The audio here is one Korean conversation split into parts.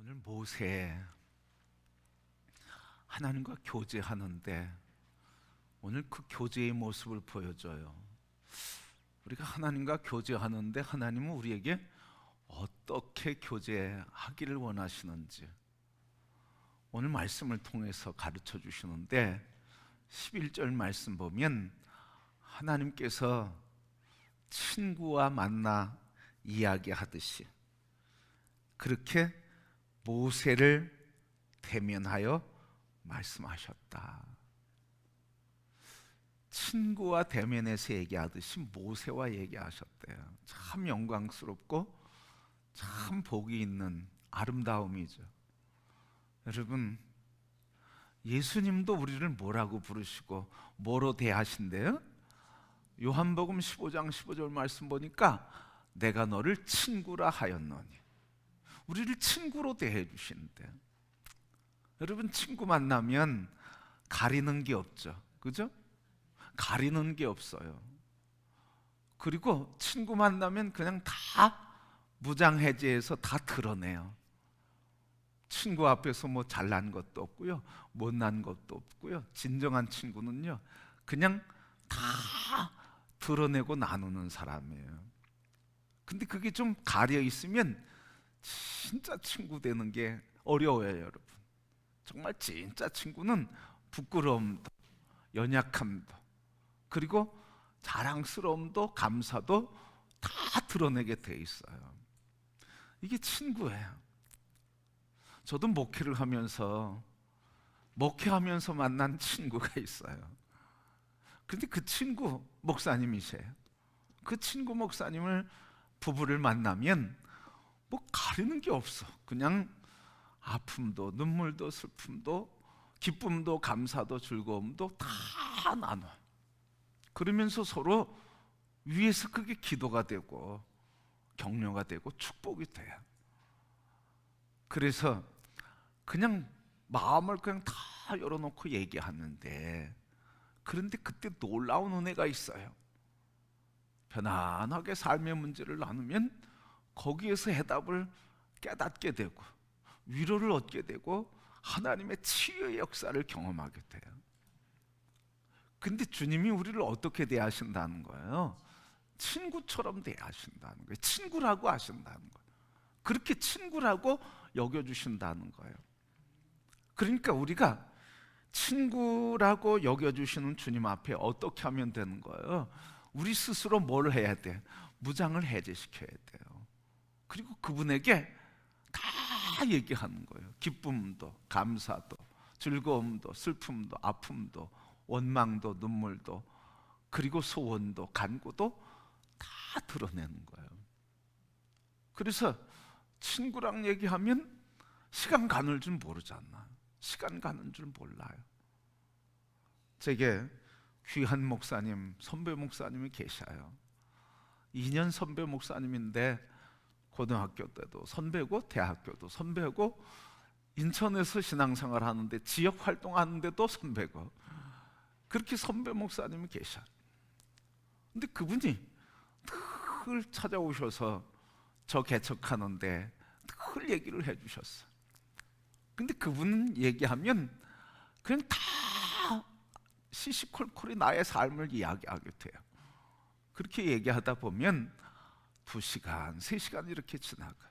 오늘 모세 하나님과 교제하는데 오늘 그 교제의 모습을 보여줘요. 우리가 하나님과 교제하는데 하나님은 우리에게 어떻게 교제하기를 원하시는지 오늘 말씀을 통해서 가르쳐 주시는데 11절 말씀 보면 하나님께서 친구와 만나 이야기하듯이 그렇게 모세를 대면하여 말씀하셨다. 친구와 대면해서 얘기하듯이 모세와 얘기하셨대요. 참 영광스럽고 참 복이 있는 아름다움이죠. 여러분, 예수님도 우리를 뭐라고 부르시고 뭐로 대하신대요? 요한복음 15장 15절 말씀 보니까 내가 너를 친구라 하였노니, 우리를 친구로 대해 주시는데, 여러분, 친구 만나면 가리는 게 없죠. 그죠? 가리는 게 없어요. 그리고 친구 만나면 그냥 다 무장해제해서 다 드러내요. 친구 앞에서 뭐 잘난 것도 없고요, 못난 것도 없고요. 진정한 친구는요, 그냥 다 드러내고 나누는 사람이에요. 근데 그게 좀 가려 있으면 진짜 친구 되는 게 어려워요, 여러분. 정말 진짜 친구는 부끄러움도, 연약함도, 그리고 자랑스러움도, 감사도 다 드러내게 돼 있어요. 이게 친구예요. 저도 목회하면서 만난 친구가 있어요. 그런데 그 친구 목사님이세요. 그 친구 목사님을 부부를 만나면 뭐 가리는 게 없어. 그냥 아픔도 눈물도 슬픔도 기쁨도 감사도 즐거움도 다 나눠. 그러면서 서로 위에서 그게 기도가 되고 격려가 되고 축복이 돼요. 그래서 그냥 마음을 그냥 다 열어놓고 얘기하는데, 그런데 그때 놀라운 은혜가 있어요. 편안하게 삶의 문제를 나누면 거기에서 해답을 깨닫게 되고 위로를 얻게 되고 하나님의 치유의 역사를 경험하게 돼요. 근데 주님이 우리를 어떻게 대하신다는 거예요? 친구처럼 대하신다는 거예요. 친구라고 하신다는 거예요. 그렇게 친구라고 여겨주신다는 거예요. 그러니까 우리가 친구라고 여겨주시는 주님 앞에 어떻게 하면 되는 거예요? 우리 스스로 뭘 해야 돼? 무장을 해제시켜야 돼요. 그리고 그분에게 다 얘기하는 거예요. 기쁨도, 감사도, 즐거움도, 슬픔도, 아픔도, 원망도, 눈물도, 그리고 소원도, 간구도 다 드러내는 거예요. 그래서 친구랑 얘기하면 시간 가는 줄 모르잖아. 시간 가는 줄 몰라요. 제게 귀한 목사님, 선배 목사님이 계셔요. 2년 선배 목사님인데 고등학교 때도 선배고 대학교도 선배고 인천에서 신앙생활 하는데 지역 활동하는데도 선배고, 그렇게 선배 목사님이 계셔. 근데 그분이 늘 찾아오셔서 저 개척하는데 늘 얘기를 해주셨어. 근데 그분은 얘기하면 그냥 다 시시콜콜이 나의 삶을 이야기하게 돼요. 그렇게 얘기하다 보면 2시간, 3시간 이렇게 지나가.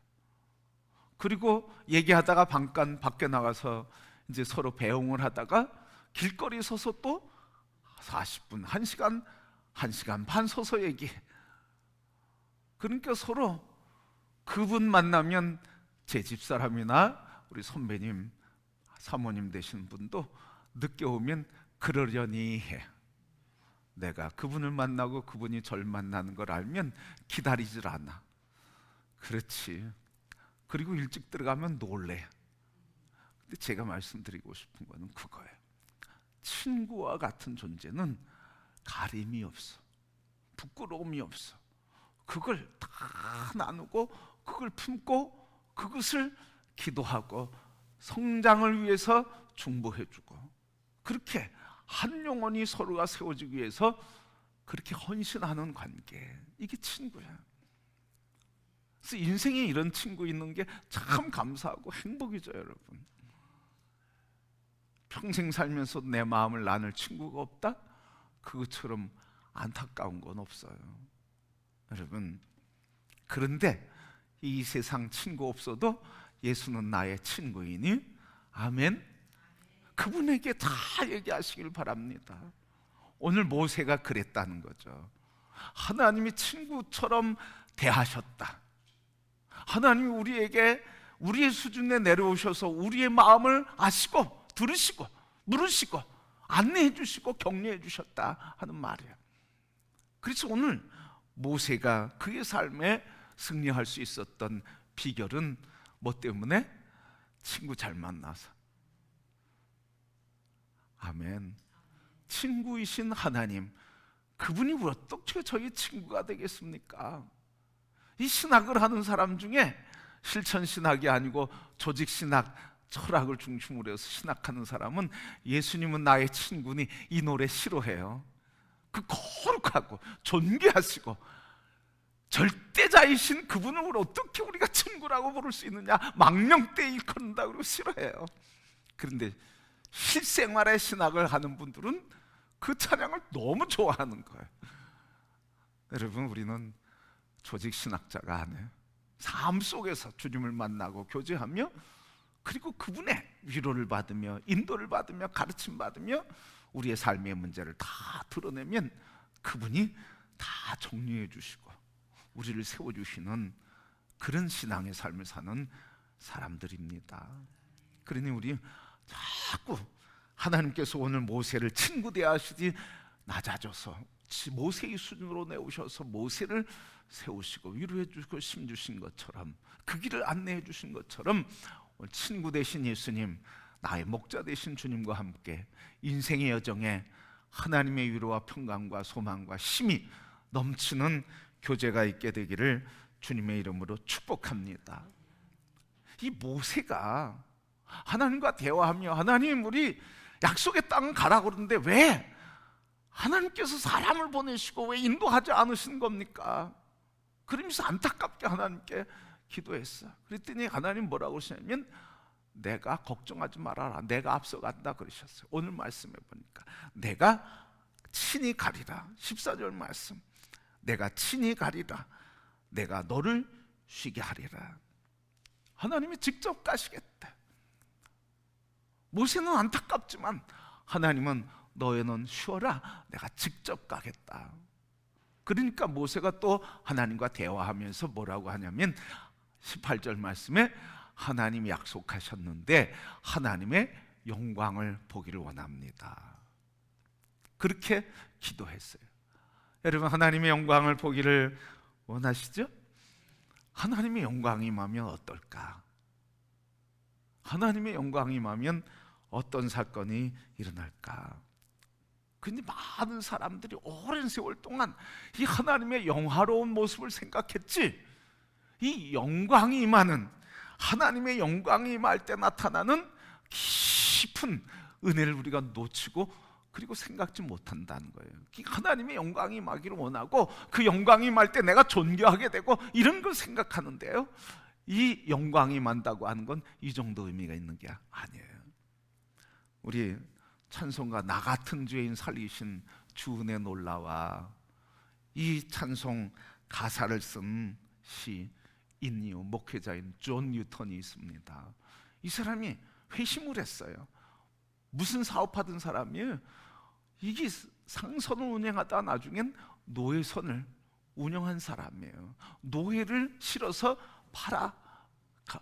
그리고 얘기하다가 잠깐 밖에 나가서 이제 서로 배웅을 하다가 길거리 서서 또 40분, 1시간, 1시간 반 서서 얘기해. 그러니까 서로 그분 만나면 제 집사람이나 우리 선배님, 사모님 되신 분도 늦게 오면 그러려니 해. 내가 그분을 만나고 그분이 절 만나는 걸 알면 기다리질 않아. 그렇지. 그리고 일찍 들어가면 놀래. 근데 제가 말씀드리고 싶은 거는 그거예요. 친구와 같은 존재는 가림이 없어. 부끄러움이 없어. 그걸 다 나누고 그걸 품고 그것을 기도하고 성장을 위해서 중보해주고, 그렇게 한 영혼이 서로가 세워지기 위해서 그렇게 헌신하는 관계, 이게 친구야. 그래서 인생에 이런 친구 있는 게 참 감사하고 행복이죠, 여러분. 평생 살면서 내 마음을 나눌 친구가 없다? 그것처럼 안타까운 건 없어요, 여러분. 그런데 이 세상 친구 없어도 예수는 나의 친구이니, 아멘. 그분에게 다 얘기하시길 바랍니다. 오늘 모세가 그랬다는 거죠. 하나님이 친구처럼 대하셨다. 하나님이 우리에게 우리의 수준에 내려오셔서 우리의 마음을 아시고 들으시고 물으시고 안내해 주시고 격려해 주셨다 하는 말이에요. 그래서 오늘 모세가 그의 삶에 승리할 수 있었던 비결은 뭐 때문에? 친구 잘 만나서. 아멘. 친구이신 하나님, 그분이 어떻게 저희 친구가 되겠습니까? 이 신학을 하는 사람 중에 실천신학이 아니고 조직신학, 철학을 중심으로 해서 신학하는 사람은 예수님은 나의 친구니 이 노래 싫어해요. 그 거룩하고 존귀하시고 절대자이신 그분을 어떻게 우리가 친구라고 부를 수 있느냐, 망령되이 일컫는다 그러고 싫어해요. 그런데 실생활의 신학을 하는 분들은 그 찬양을 너무 좋아하는 거예요. 여러분, 우리는 조직신학자가 아니에요. 삶 속에서 주님을 만나고 교제하며 그리고 그분의 위로를 받으며 인도를 받으며 가르침 받으며 우리의 삶의 문제를 다 드러내면 그분이 다 정리해 주시고 우리를 세워주시는 그런 신앙의 삶을 사는 사람들입니다. 그러니 우리 자꾸 하나님께서 오늘 모세를 친구 대하시지 낮아져서 모세의 수준으로 내오셔서 모세를 세우시고 위로해 주시고 힘 주신 것처럼 그 길을 안내해 주신 것처럼 오늘 친구 되신 예수님, 나의 목자 되신 주님과 함께 인생의 여정에 하나님의 위로와 평강과 소망과 힘이 넘치는 교제가 있게 되기를 주님의 이름으로 축복합니다. 이 모세가 하나님과 대화하며 하나님, 우리 약속의 땅 가라 그러는데 왜 하나님께서 사람을 보내시고 왜 인도하지 않으신 겁니까? 그러면서 안타깝게 하나님께 기도했어. 그랬더니 하나님 뭐라고 하시냐면 내가 걱정하지 말아라, 내가 앞서간다 그러셨어요. 오늘 말씀해 보니까 내가 친히 가리라. 14절 말씀, 내가 친히 가리라, 내가 너를 쉬게 하리라. 하나님이 직접 가시겠다. 모세는 안타깝지만 하나님은 너희는 쉬어라, 내가 직접 가겠다. 그러니까 모세가 또 하나님과 대화하면서 뭐라고 하냐면 18절 말씀에 하나님이 약속하셨는데 하나님의 영광을 보기를 원합니다. 그렇게 기도했어요. 여러분, 하나님의 영광을 보기를 원하시죠? 하나님의 영광이 임하면 어떨까? 하나님의 영광이 임하면 어떤 사건이 일어날까? 근데 많은 사람들이 오랜 세월 동안 이 하나님의 영화로운 모습을 생각했지, 이 영광이 임하는, 하나님의 영광이 임할 때 나타나는 깊은 은혜를 우리가 놓치고 그리고 생각지 못한다는 거예요. 하나님의 영광이 임하기를 원하고 그 영광이 임할 때 내가 존경하게 되고 이런 걸 생각하는데요, 이 영광이 임한다고 하는 건 이 정도 의미가 있는 게 아니에요. 우리 찬송가 나 같은 죄인 살리신 주 은혜 놀라와, 이 찬송 가사를 쓴 시인이요 목회자인 존 뉴턴이 있습니다. 이 사람이 회심을 했어요. 무슨 사업하던 사람이에요. 이게 상선을 운영하다 나중엔 노예선을 운영한 사람이에요. 노예를 실어서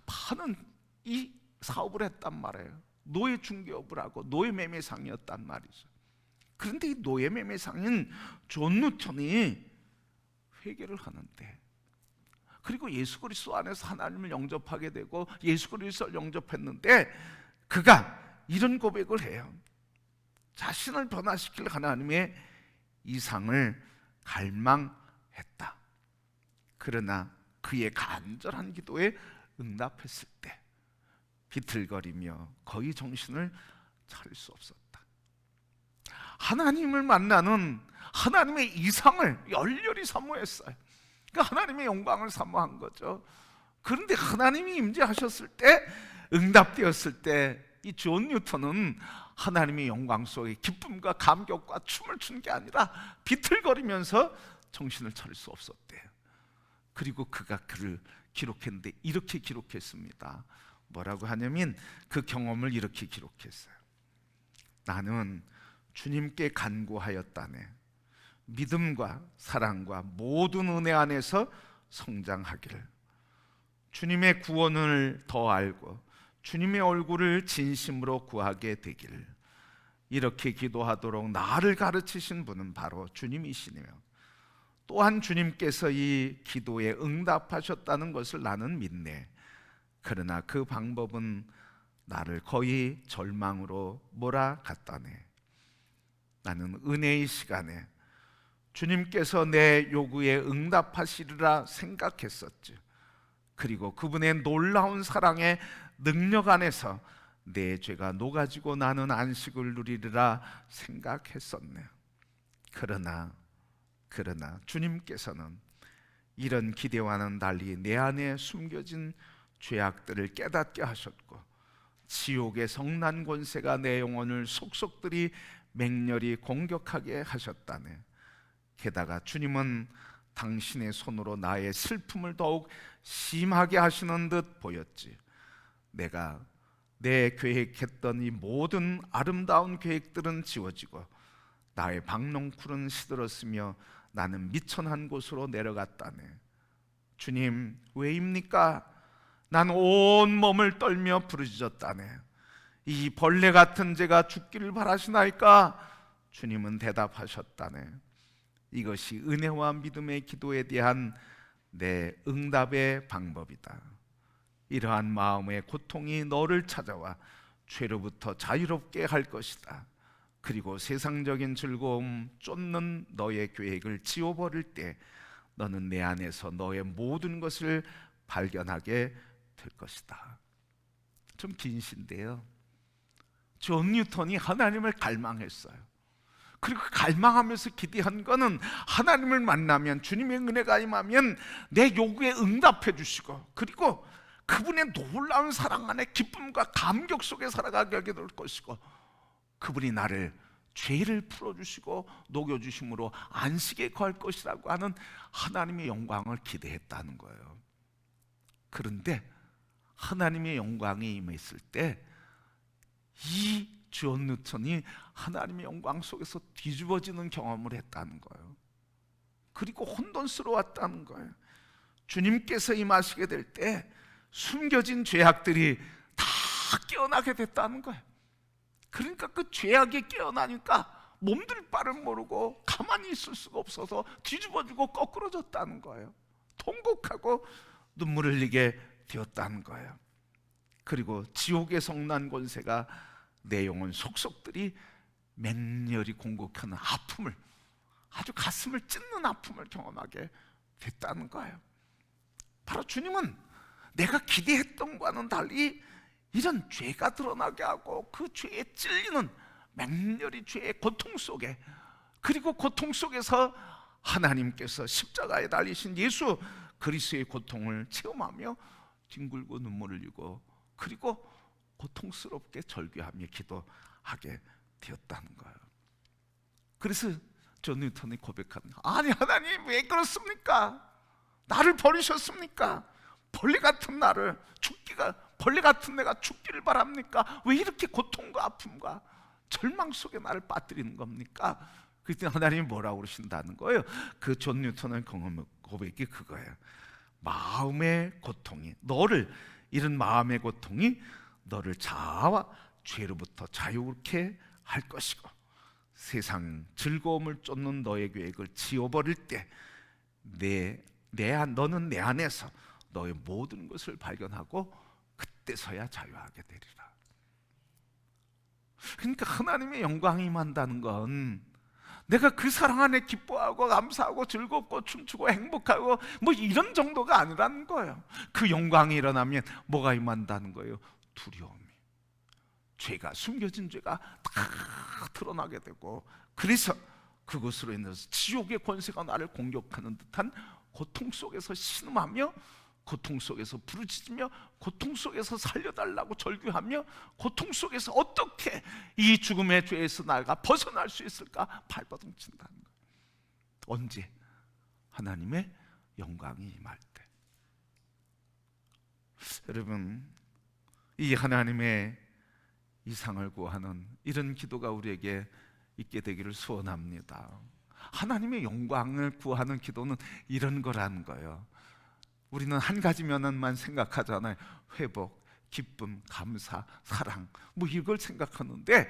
파는 이 사업을 했단 말이에요. 노예 중개업을 하고 노예 매매상이었단 말이죠. 그런데 이 노예 매매상인 존 뉴턴이 회개를 하는데, 그리고 예수 그리스도 안에서 하나님을 영접하게 되고 예수 그리스도를 영접했는데 그가 이런 고백을 해요. 자신을 변화시킬 하나님의 이상을 갈망했다. 그러나 그의 간절한 기도에 응답했을 때 비틀거리며 거의 정신을 차릴 수 없었다. 하나님을 만나는 하나님의 이상을 열렬히 사모했어요. 그러니까 하나님의 영광을 사모한 거죠. 그런데 하나님이 임재하셨을 때, 응답되었을 때, 이 존 뉴턴은 하나님의 영광 속에 기쁨과 감격과 춤을 춘 게 아니라 비틀거리면서 정신을 차릴 수 없었대요. 그리고 그가 글을 기록했는데 이렇게 기록했습니다. 뭐라고 하냐면 그 경험을 이렇게 기록했어요. 나는 주님께 간구하였다네. 믿음과 사랑과 모든 은혜 안에서 성장하기를, 주님의 구원을 더 알고 주님의 얼굴을 진심으로 구하게 되기를, 이렇게 기도하도록 나를 가르치신 분은 바로 주님이시네요. 또한 주님께서 이 기도에 응답하셨다는 것을 나는 믿네. 그러나 그 방법은 나를 거의 절망으로 몰아갔다네. 나는 은혜의 시간에 주님께서 내 요구에 응답하시리라 생각했었지. 그리고 그분의 놀라운 사랑의 능력 안에서 내 죄가 녹아지고 나는 안식을 누리리라 생각했었네. 그러나 주님께서는 이런 기대와는 달리 내 안에 숨겨진 죄악들을 깨닫게 하셨고, 지옥의 성난 권세가 내 영혼을 속속들이 맹렬히 공격하게 하셨다네. 게다가 주님은 당신의 손으로 나의 슬픔을 더욱 심하게 하시는 듯 보였지. 내가 내 계획했던 이 모든 아름다운 계획들은 지워지고 나의 박농쿨은 시들었으며 나는 미천한 곳으로 내려갔다네. 주님, 왜입니까? 난 온몸을 떨며 부르짖었다네. 이 벌레 같은 죄가 죽기를 바라시나이까? 주님은 대답하셨다네. 이것이 은혜와 믿음의 기도에 대한 내 응답의 방법이다. 이러한 마음의 고통이 너를 찾아와 죄로부터 자유롭게 할 것이다. 그리고 세상적인 즐거움 쫓는 너의 계획을 지워버릴 때 너는 내 안에서 너의 모든 것을 발견하게 될 것이다. 좀 긴 시인데요, 존 뉴턴이 하나님을 갈망했어요. 그리고 갈망하면서 기대한 거는 하나님을 만나면, 주님의 은혜가 임하면 내 요구에 응답해 주시고, 그리고 그분의 놀라운 사랑 안에 기쁨과 감격 속에 살아가게 될 것이고, 그분이 나를 죄를 풀어주시고 녹여주심으로 안식에 거할 것이라고 하는 하나님의 영광을 기대했다는 거예요. 그런데 하나님의 영광이 임했을 때 이 존 뉴턴이 하나님의 영광 속에서 뒤집어지는 경험을 했다는 거예요. 그리고 혼돈스러웠다는 거예요. 주님께서 임하시게 될 때 숨겨진 죄악들이 다 깨어나게 됐다는 거예요. 그러니까 그 죄악이 깨어나니까 몸둘 바를 모르고 가만히 있을 수가 없어서 뒤집어지고 거꾸러졌다는 거예요. 통곡하고 눈물을 흘리게 되었다는 거예요. 그리고 지옥의 성난 권세가 내 영혼 속속들이 맹렬히 공격하는 아픔을, 아주 가슴을 찢는 아픔을 경험하게 됐다는 거예요. 바로 주님은 내가 기대했던 것과는 달리 이런 죄가 드러나게 하고 그 죄에 찔리는 맹렬히 죄의 고통 속에, 그리고 고통 속에서 하나님께서 십자가에 달리신 예수 그리스도의 고통을 체험하며 뒹굴고 눈물을 흘리고, 그리고 고통스럽게 절규하며 기도하게 되었다는 거예요. 그래서 존 뉴턴이 고백하는, 아니 하나님 왜 그렇습니까? 나를 버리셨습니까? 벌레 같은 나를 벌레 같은 내가 죽기를 바랍니까? 왜 이렇게 고통과 아픔과 절망 속에 나를 빠뜨리는 겁니까? 그때 하나님이 뭐라고 그러신다는 거예요. 그 존 뉴턴의 고백이 그거예요. 마음의 고통이 이런 마음의 고통이 너를 자아와 죄로부터 자유롭게 할 것이고, 세상 즐거움을 쫓는 너의 계획을 지워버릴 때 너는 내 안에서 너의 모든 것을 발견하고 그때서야 자유하게 되리라. 그러니까 하나님의 영광이 임한다는 건 내가 그 사랑 안에 기뻐하고 감사하고 즐겁고 춤추고 행복하고 뭐 이런 정도가 아니라는 거예요. 그 영광이 일어나면 뭐가 임한다는 거예요? 두려움이. 숨겨진 죄가 다 드러나게 되고, 그래서 그것으로 인해서 지옥의 권세가 나를 공격하는 듯한 고통 속에서 신음하며, 고통 속에서 부르짖으며, 고통 속에서 살려달라고 절규하며, 고통 속에서 어떻게 이 죽음의 죄에서 나가 벗어날 수 있을까 발버둥친다는 거예요. 언제? 하나님의 영광이 임할 때. 여러분, 이 하나님의 이상을 구하는 이런 기도가 우리에게 있게 되기를 소원합니다. 하나님의 영광을 구하는 기도는 이런 거라는 거예요. 우리는 한 가지 면만 생각하잖아요. 회복, 기쁨, 감사, 사랑, 뭐 이걸 생각하는데,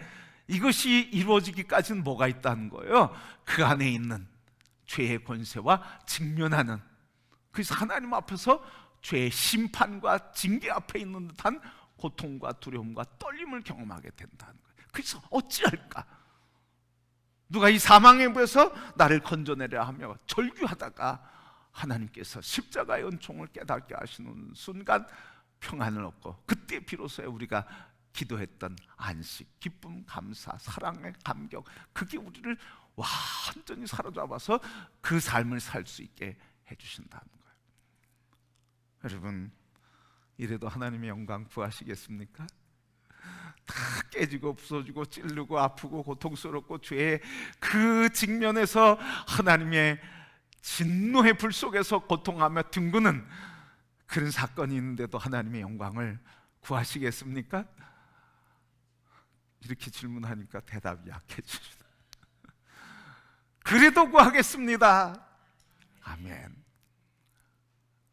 이것이 이루어지기까지는 뭐가 있다는 거예요? 그 안에 있는 죄의 권세와 직면하는, 그래서 하나님 앞에서 죄의 심판과 징계 앞에 있는 듯한 고통과 두려움과 떨림을 경험하게 된다는 거예요. 그래서 어찌할까? 누가 이 사망의 무에서 나를 건져내려 하며 절규하다가 하나님께서 십자가의 은총을 깨닫게 하시는 순간 평안을 얻고, 그때 비로소 우리가 기도했던 안식, 기쁨, 감사, 사랑의 감격, 그게 우리를 완전히 사로잡아서 그 삶을 살 수 있게 해주신다는 거예요. 여러분, 이래도 하나님의 영광 구하시겠습니까? 다 깨지고 부서지고 찔르고 아프고 고통스럽고 죄의 그 직면에서 하나님의 진노의 불 속에서 고통하며 뒹구는 그런 사건이 있는데도 하나님의 영광을 구하시겠습니까? 이렇게 질문하니까 대답이 약해집니다. 그래도 구하겠습니다. 아멘.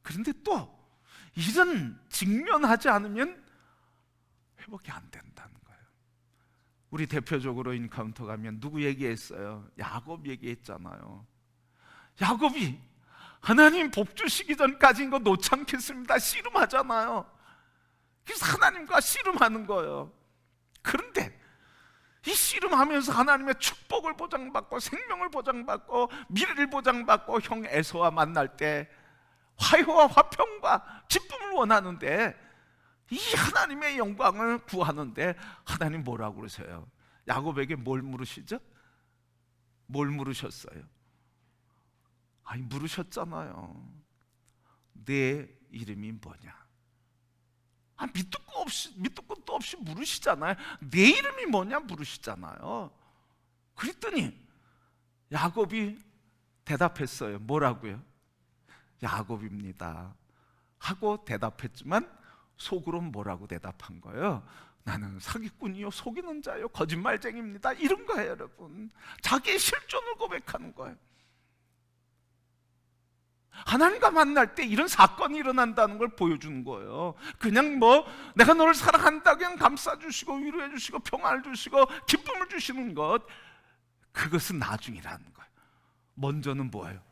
그런데 또 이런 직면하지 않으면 회복이 안 된다는 거예요. 우리 대표적으로 인카운터 가면 누구 얘기했어요? 야곱 얘기했잖아요. 야곱이 하나님 복 주시기 전까지 이거 놓지 않겠습니다 씨름하잖아요. 그래서 하나님과 씨름하는 거예요. 그런데 이 씨름하면서 하나님의 축복을 보장받고 생명을 보장받고 미래를 보장받고 형 에서와 만날 때 화해와 화평과 기쁨을 원하는데, 이 하나님의 영광을 구하는데 하나님 뭐라고 그러세요? 야곱에게 뭘 물으시죠? 뭘 물으셨어요? 아니, 물으셨잖아요. 내 이름이 뭐냐? 밑도 끝도 없이 물으시잖아요. 내 이름이 뭐냐 물으시잖아요. 그랬더니 야곱이 대답했어요. 뭐라고요? 야곱입니다 하고 대답했지만 속으로 뭐라고 대답한 거예요? 나는 사기꾼이요, 속이는 자요, 거짓말쟁이입니다, 이런 거예요. 여러분, 자기의 실존을 고백하는 거예요. 하나님과 만날 때 이런 사건이 일어난다는 걸 보여주는 거예요. 그냥 내가 너를 사랑한다 그냥 감싸주시고 위로해 주시고 평안을 주시고 기쁨을 주시는 것, 그것은 나중이라는 거예요. 먼저는 뭐예요?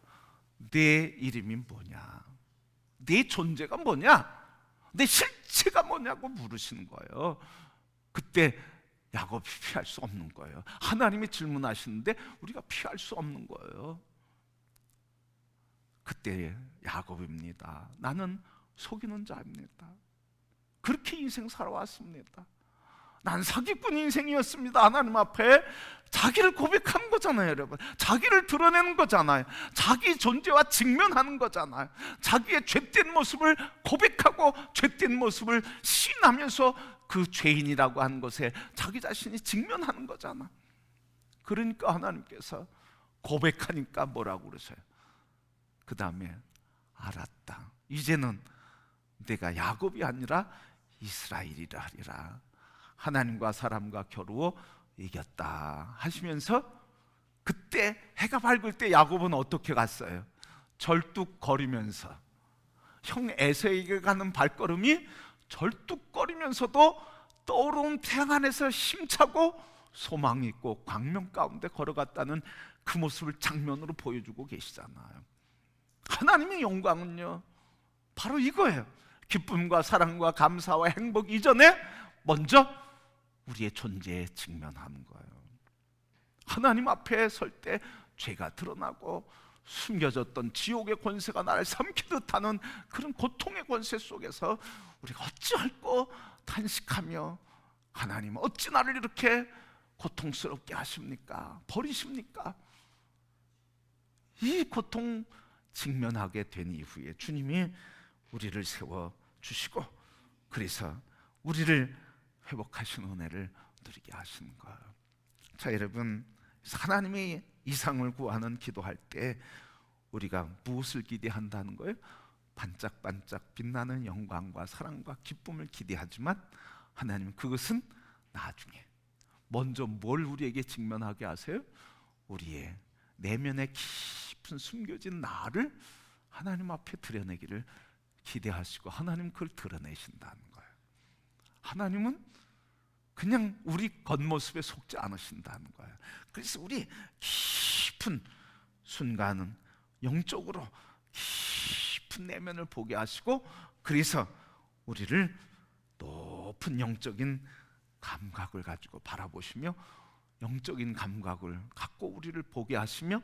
내 이름이 뭐냐, 내 존재가 뭐냐, 내 실체가 뭐냐고 물으시는 거예요. 그때 야곱이 피할 수 없는 거예요. 하나님이 질문하시는데 우리가 피할 수 없는 거예요. 그때 야곱입니다. 나는 속이는 자입니다. 그렇게 인생 살아왔습니다. 난 사기꾼 인생이었습니다. 하나님 앞에 자기를 고백하는 거잖아요. 여러분, 자기를 드러내는 거잖아요. 자기 존재와 직면하는 거잖아요. 자기의 죄된 모습을 고백하고 죄된 모습을 시인하면서 그 죄인이라고 하는 것에 자기 자신이 직면하는 거잖아. 그러니까 하나님께서 고백하니까 뭐라고 그러세요? 그 다음에 알았다, 이제는 내가 야곱이 아니라 이스라엘이라 하리라. 하나님과 사람과 겨루어 이겼다 하시면서, 그때 해가 밝을 때 야곱은 어떻게 갔어요? 절뚝거리면서, 형 에서에게 가는 발걸음이 절뚝거리면서도 떠오르는 태양 안에서 힘차고 소망이 있고 광명 가운데 걸어갔다는 그 모습을 장면으로 보여주고 계시잖아요. 하나님의 영광은요, 바로 이거예요. 기쁨과 사랑과 감사와 행복 이전에 먼저 우리의 존재에 직면하는 거예요. 하나님 앞에 설 때 죄가 드러나고 숨겨졌던 지옥의 권세가 나를 삼키듯 하는 그런 고통의 권세 속에서 우리가 어찌할꼬 탄식하며, 하나님 어찌 나를 이렇게 고통스럽게 하십니까? 버리십니까? 이 고통, 직면하게 된 이후에 주님이 우리를 세워 주시고, 그래서 우리를 회복하신 은혜를 누리게 하시는 거예요. 자, 여러분, 하나님의 이상을 구하는 기도할 때 우리가 무엇을 기대한다는 거예요? 반짝반짝 빛나는 영광과 사랑과 기쁨을 기대하지만 하나님은 그것은 나중에, 먼저 뭘 우리에게 직면하게 하세요? 우리의 내면에 깊은 숨겨진 나를 하나님 앞에 드러내기를 기대하시고, 하나님 그걸 드러내신다는 거예요. 하나님은 그냥 우리 겉모습에 속지 않으신다는 거예요. 그래서 우리 깊은 순간은 영적으로 깊은 내면을 보게 하시고, 그래서 우리를 높은 영적인 감각을 가지고 바라보시며 영적인 감각을 갖고 우리를 보게 하시며,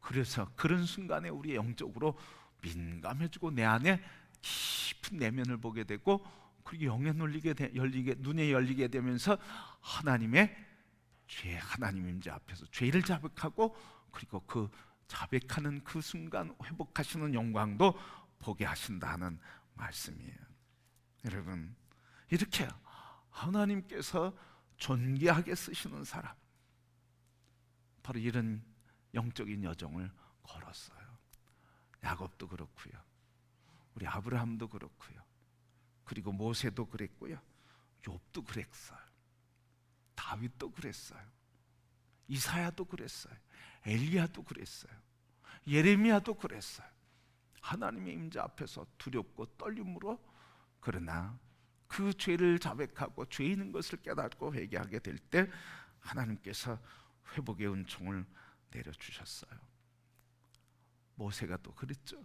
그래서 그런 순간에 우리 영적으로 민감해지고 내 안에 깊은 내면을 보게 되고, 그리고 영에 눈에 열리게 되면서 하나님의 하나님 임재 앞에서 죄를 자백하고, 그리고 그 자백하는 그 순간 회복하시는 영광도 보게 하신다는 말씀이에요. 여러분, 이렇게 하나님께서 존귀하게 쓰시는 사람, 바로 이런 영적인 여정을 걸었어요. 야곱도 그렇고요, 우리 아브라함도 그렇고요, 그리고 모세도 그랬고요, 욥도 그랬어요, 다윗도 그랬어요, 이사야도 그랬어요, 엘리야도 그랬어요, 예레미야도 그랬어요. 하나님의 임재 앞에서 두렵고 떨림으로, 그러나 그 죄를 자백하고 죄 있는 것을 깨닫고 회개하게 될 때 하나님께서 회복의 은총을 내려주셨어요. 모세가 또 그랬죠.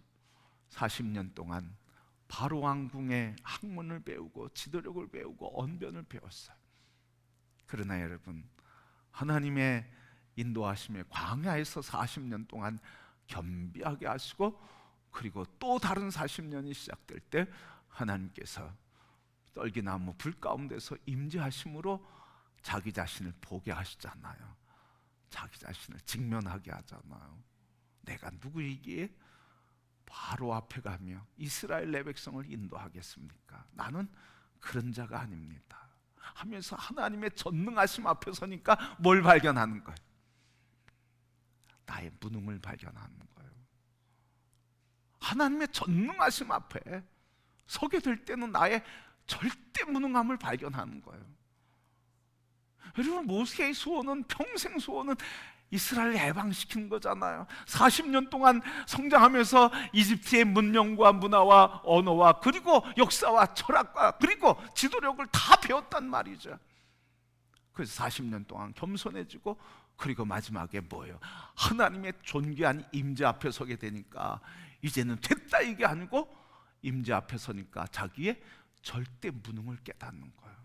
40년 동안 바로 왕궁의 학문을 배우고 지도력을 배우고 언변을 배웠어요. 그러나 여러분, 하나님의 인도하심에 광야에서 40년 동안 겸비하게 하시고, 그리고 또 다른 40년이 시작될 때 하나님께서 떨기나무 불 가운데서 임재하심으로 자기 자신을 보게 하시잖아요. 자기 자신을 직면하게 하잖아요. 내가 누구이기에 바로 앞에 가며 이스라엘 내 백성을 인도하겠습니까? 나는 그런 자가 아닙니다 하면서 하나님의 전능하심 앞에 서니까 뭘 발견하는 거예요? 나의 무능을 발견하는 거예요. 하나님의 전능하심 앞에 서게 될 때는 나의 절대 무능함을 발견하는 거예요. 여러분, 모세의 소원은, 평생 소원은 이스라엘을 해방시키는 거잖아요. 40년 동안 성장하면서 이집트의 문명과 문화와 언어와 그리고 역사와 철학과 그리고 지도력을 다 배웠단 말이죠. 그래서 40년 동안 겸손해지고, 그리고 마지막에 뭐예요? 하나님의 존귀한 임재 앞에 서게 되니까 이제는 됐다 이게 아니고, 임재 앞에 서니까 자기의 절대 무능을 깨닫는 거예요.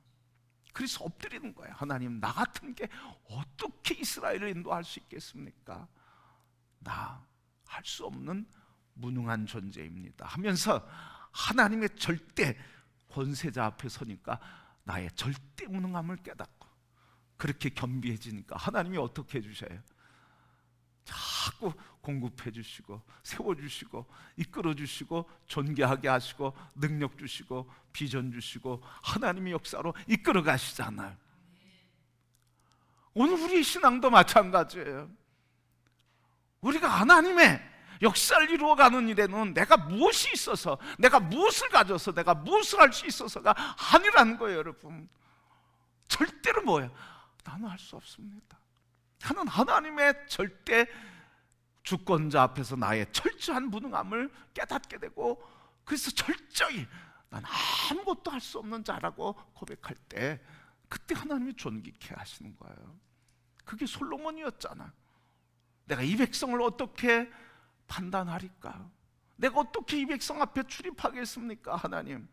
그래서 엎드리는 거예요. 하나님, 나 같은 게 어떻게 이스라엘을 인도할 수 있겠습니까? 나 할 수 없는 무능한 존재입니다 하면서 하나님의 절대 권세자 앞에 서니까 나의 절대 무능함을 깨닫고, 그렇게 겸비해지니까 하나님이 어떻게 해주셔요? 자꾸 공급해 주시고 세워 주시고 이끌어 주시고 존귀하게 하시고 능력 주시고 비전 주시고 하나님의 역사로 이끌어 가시잖아요. 오늘 우리의 신앙도 마찬가지예요. 우리가 하나님의 역사를 이루어가는 일에는 내가 무엇이 있어서, 내가 무엇을 가져서, 내가 무엇을 할 수 있어서가 아니라는 거예요. 여러분, 절대로 뭐예요? 나는 할 수 없습니다. 나는 하나님의 절대 주권자 앞에서 나의 철저한 무능함을 깨닫게 되고, 그래서 철저히 난 아무것도 할 수 없는 자라고 고백할 때, 그때 하나님이 존귀케 하시는 거예요. 그게 솔로몬이었잖아. 내가 이 백성을 어떻게 판단하리까? 내가 어떻게 이 백성 앞에 출입하겠습니까? 하나님,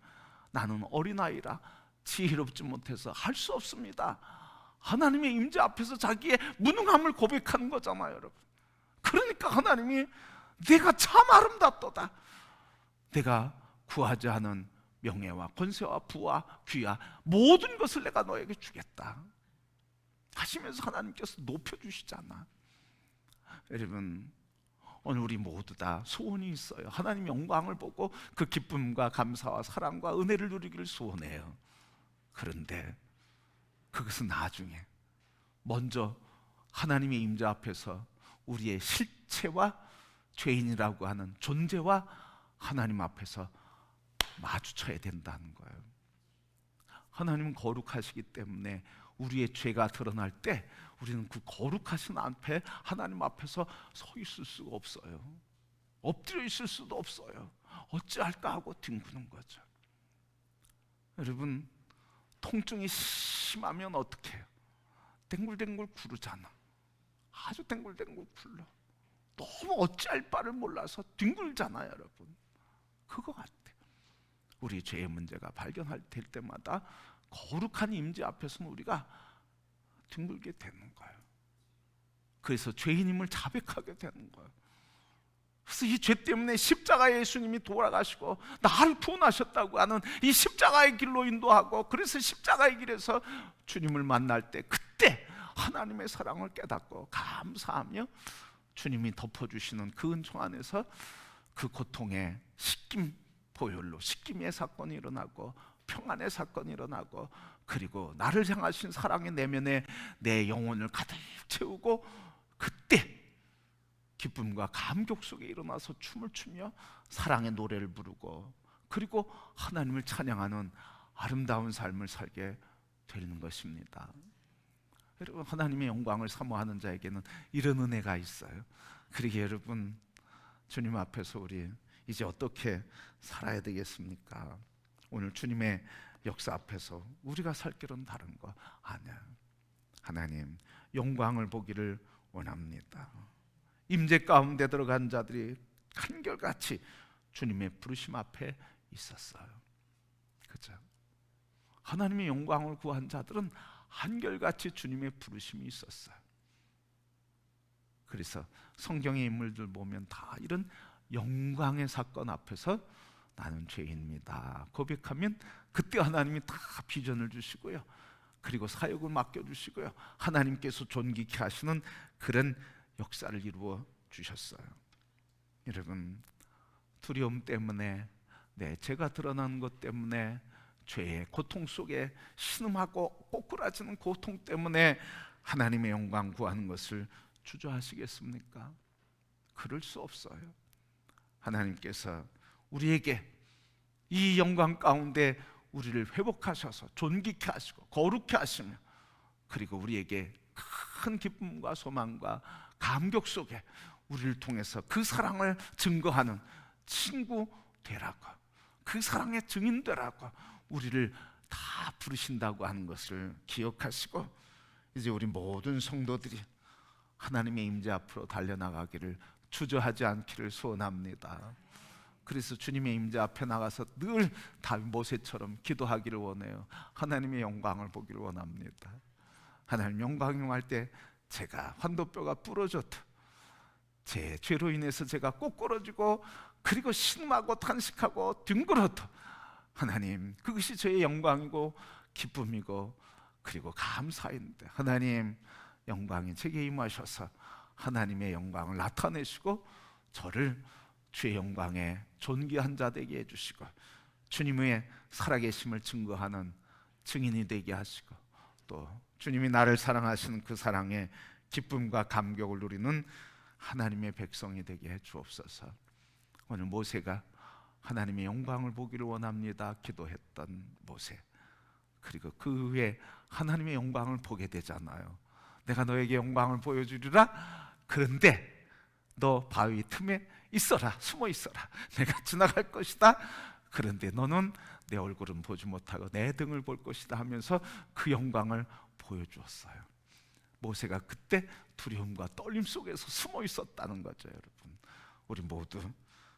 나는 어린아이라 지혜롭지 못해서 할 수 없습니다. 하나님의 임재 앞에서 자기의 무능함을 고백하는 거잖아요, 여러분. 그러니까 하나님이 내가 참 아름답도다, 내가 구하지 않은 명예와 권세와 부와 귀와 모든 것을 내가 너에게 주겠다 하시면서 하나님께서 높여주시잖아. 여러분, 오늘 우리 모두 다 소원이 있어요. 하나님 영광을 보고 그 기쁨과 감사와 사랑과 은혜를 누리기를 소원해요. 그런데 그것은 나중에, 먼저 하나님의 임재 앞에서 우리의 실체와 죄인이라고 하는 존재와 하나님 앞에서 마주쳐야 된다는 거예요. 하나님은 거룩하시기 때문에 우리의 죄가 드러날 때 우리는 그 거룩하신 앞에, 하나님 앞에서 서 있을 수가 없어요. 엎드려 있을 수도 없어요. 어찌할까 하고 뒹구는 거죠. 여러분, 통증이 심하면 어떻게 해요? 댕굴댕굴 구르잖아. 아주 댕굴댕굴 굴러. 너무 어찌할 바를 몰라서 뒹굴잖아요, 여러분. 그거 같아요. 우리 죄의 문제가 발견될 때마다 거룩한 임재 앞에서는 우리가 뒹굴게 되는 거예요. 그래서 죄인임을 자백하게 되는 거예요. 그래서 이 죄 때문에 십자가에 예수님이 돌아가시고 나를 구원하셨다고 하는 이 십자가의 길로 인도하고, 그래서 십자가의 길에서 주님을 만날 때 그때 하나님의 사랑을 깨닫고 감사하며 주님이 덮어주시는 그 은총 안에서 그 고통의 식김 보혈로 식김의 사건이 일어나고 평안의 사건이 일어나고, 그리고 나를 향하신 사랑의 내면에 내 영혼을 가득 채우고, 그때 기쁨과 감격 속에 일어나서 춤을 추며 사랑의 노래를 부르고, 그리고 하나님을 찬양하는 아름다운 삶을 살게 되는 것입니다. 여러분, 하나님의 영광을 사모하는 자에게는 이런 은혜가 있어요. 그러기에 여러분, 주님 앞에서 우리 이제 어떻게 살아야 되겠습니까? 오늘 주님의 역사 앞에서 우리가 살 길은 다른 거 아니야. 하나님 영광을 보기를 원합니다. 임재 가운데 들어간 자들이 한결같이 주님의 부르심 앞에 있었어요. 그죠? 하나님의 영광을 구한 자들은 한결같이 주님의 부르심이 있었어요. 그래서 성경의 인물들 보면 다 이런 영광의 사건 앞에서 나는 죄인입니다 고백하면 그때 하나님이 다 비전을 주시고요, 그리고 사역을 맡겨주시고요, 하나님께서 존귀케 하시는 그런 역사를 이루어 주셨어요. 여러분, 두려움 때문에, 죄가 드러나는 것 때문에, 죄의 고통 속에 신음하고 꼬꾸라지는 고통 때문에 하나님의 영광 구하는 것을 주저하시겠습니까? 그럴 수 없어요. 하나님께서 우리에게 이 영광 가운데 우리를 회복하셔서 존귀케 하시고 거룩케 하시며, 그리고 우리에게 큰 기쁨과 소망과 감격 속에 우리를 통해서 그 사랑을 증거하는 친구 되라고, 그 사랑의 증인 되라고 우리를 다 부르신다고 하는 것을 기억하시고, 이제 우리 모든 성도들이 하나님의 임재 앞으로 달려나가기를 주저하지 않기를 소원합니다. 그래서 주님의 임재 앞에 나가서 늘 다윗 모세처럼 기도하기를 원해요. 하나님의 영광을 보기를 원합니다. 하나님 영광 용할 때 제가 환도뼈가 부러졌다, 제 죄로 인해서 제가 꼬꾸러지고 그리고 신음하고 탄식하고 뒹굴어도 하나님 그것이 저의 영광이고 기쁨이고 그리고 감사인데, 하나님 영광이 제게 임하셔서 하나님의 영광을 나타내시고 저를 주의 영광에 존귀한 자 되게 해주시고 주님의 살아계심을 증거하는 증인이 되게 하시고, 또 주님이 나를 사랑하시는 그 사랑에 기쁨과 감격을 누리는 하나님의 백성이 되게 해 주옵소서. 오늘 모세가 하나님의 영광을 보기를 원합니다 기도했던 모세, 그리고 그 후에 하나님의 영광을 보게 되잖아요. 내가 너에게 영광을 보여주리라, 그런데 너 바위 틈에 있어라, 숨어 있어라, 내가 지나갈 것이다, 그런데 너는 내 얼굴은 보지 못하고 내 등을 볼 것이다 하면서 그 영광을 보여주었어요. 모세가 그때 두려움과 떨림 속에서 숨어 있었다는 거죠. 여러분, 우리 모두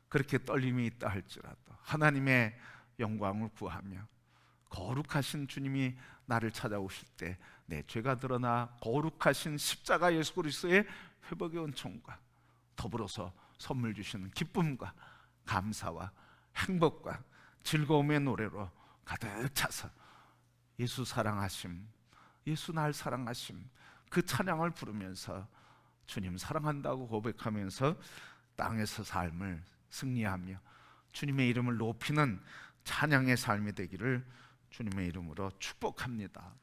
그렇게 떨림이 있다 할지라도 하나님의 영광을 구하며 거룩하신 주님이 나를 찾아오실 때 내 죄가 드러나 거룩하신 십자가 예수 그리스도의 회복의 은총과 더불어서 선물 주시는 기쁨과 감사와 행복과 즐거움의 노래로 가득 차서 예수 사랑하심, 예수 날 사랑하심, 그 찬양을 부르면서 주님 사랑한다고 고백하면서 땅에서 삶을 승리하며 주님의 이름을 높이는 찬양의 삶이 되기를 주님의 이름으로 축복합니다.